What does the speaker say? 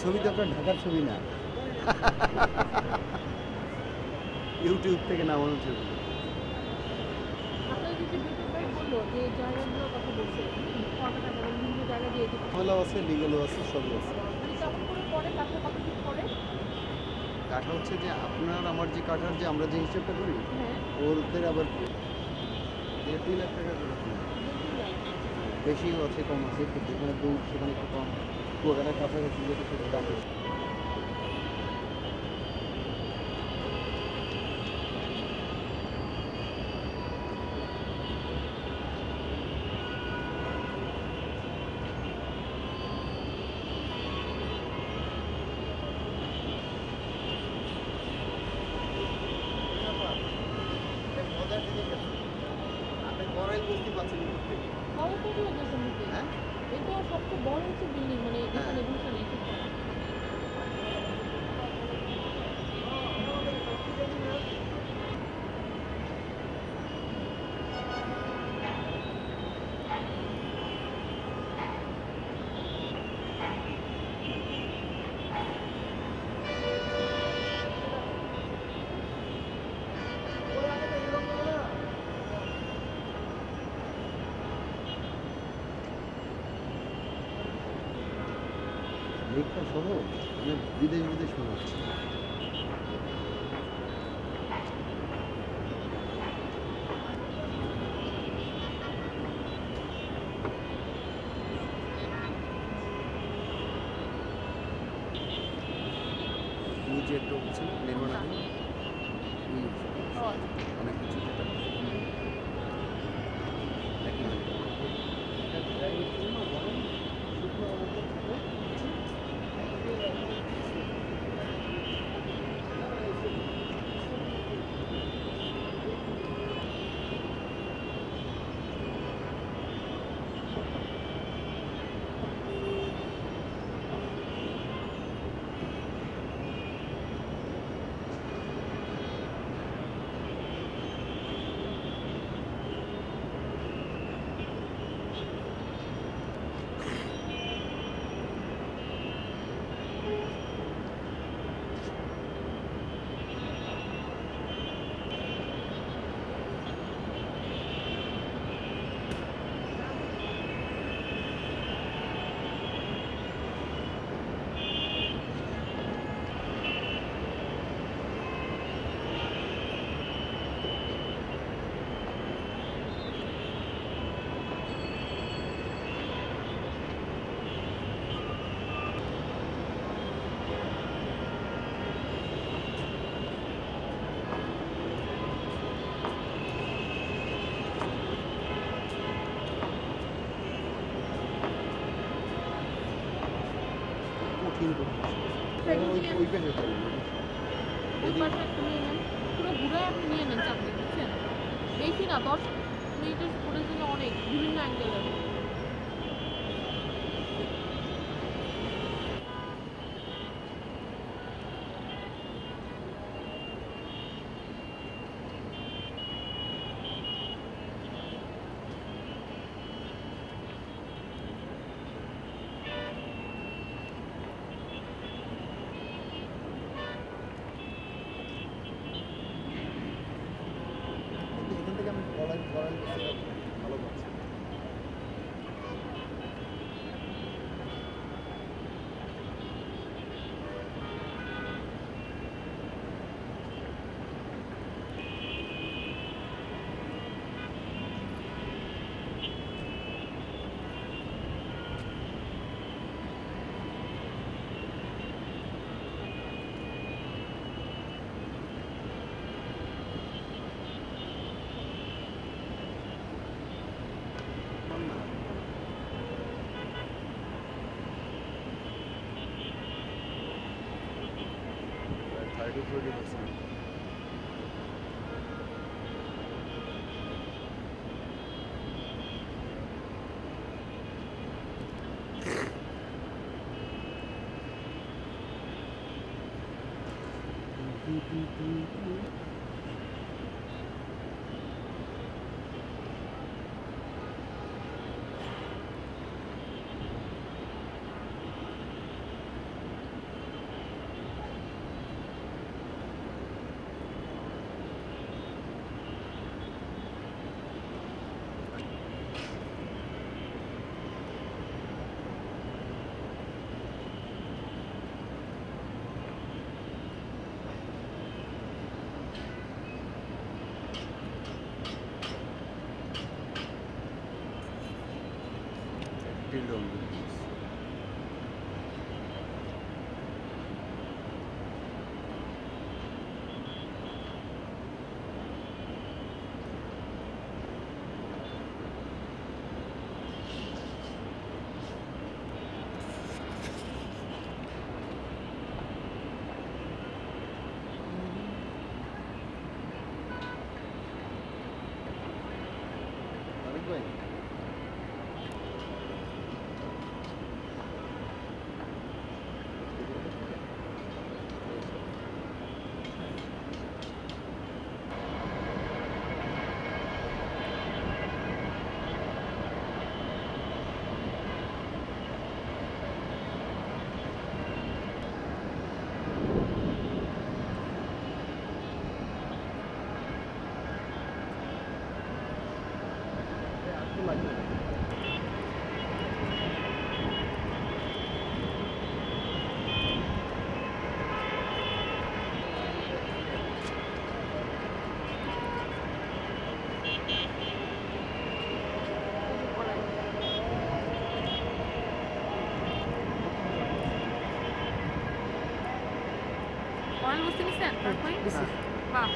ছবি তো আপনার ঢাকার ছবি না, ইউটিউব থেকে নামানো ছবি। আপনার যে বিদ্যুৎ ভাই বললো যে জায়গাগুলোর কথা বলছে, কটা টাকা মানে বিভিন্ন জায়গা দিয়ে দিতে পারে। ঝামেলাও আছে, লিগেলও আছে, সবই আছে। মানে কেমন করে পড়ে কাঠা কত ফিট পড়ে? কাঠা হচ্ছে যে আপনার আমার যে কাঠার যে আমরা যে হিসেবটা করি, হ্যাঁ, ওদের আবার 1-2 লাখ টাকা করে কিনা। 2 লাখ। বেশিও আছে, কম আছে, একটু যেখানে দূর সেখানে একটু কম, কুয়াকাটার কাছাকাছি যেটা সেটা দাম বেশি। মজার জিনিস আছে, আপনি গড়াই বুঝতে পারছেন থেকে। তাও তো হলো যে সমুদ্রে। হ্যাঁ এটা সবচেয়ে বড় হচ্ছে বিল্ডিং মানে হ্যাঁ, এখানে গুলশানে এখানে। লেকটা সহ মানে বিদেশ বিদেশ মনে হচ্ছে। ওই যে একটা হচ্ছে নির্মাণাধীন, ওই ও আচ্ছা। অনেক কিছু যেটা একই লাগে। কঠিন কঠিন। সাইকেল ওই নিয়ে ওই পাশে চলুন। ওই পাশে একটা নিয়ে নেন। পুরো ঘুরে আপনি নিয়ে নেন চাপ নেই বুঝছেন? বেশি না 10 মিনিটের ফুটের জন্য অনেক বিভিন্ন অ্যাঙ্গেলের। কিন্তু এখান থেকে আমি গড়াই গড়াই ভালো পাচ্ছি। না 30-40%। রয়্যাল বস্তি নিছেন তারপরে দিছি। বাহ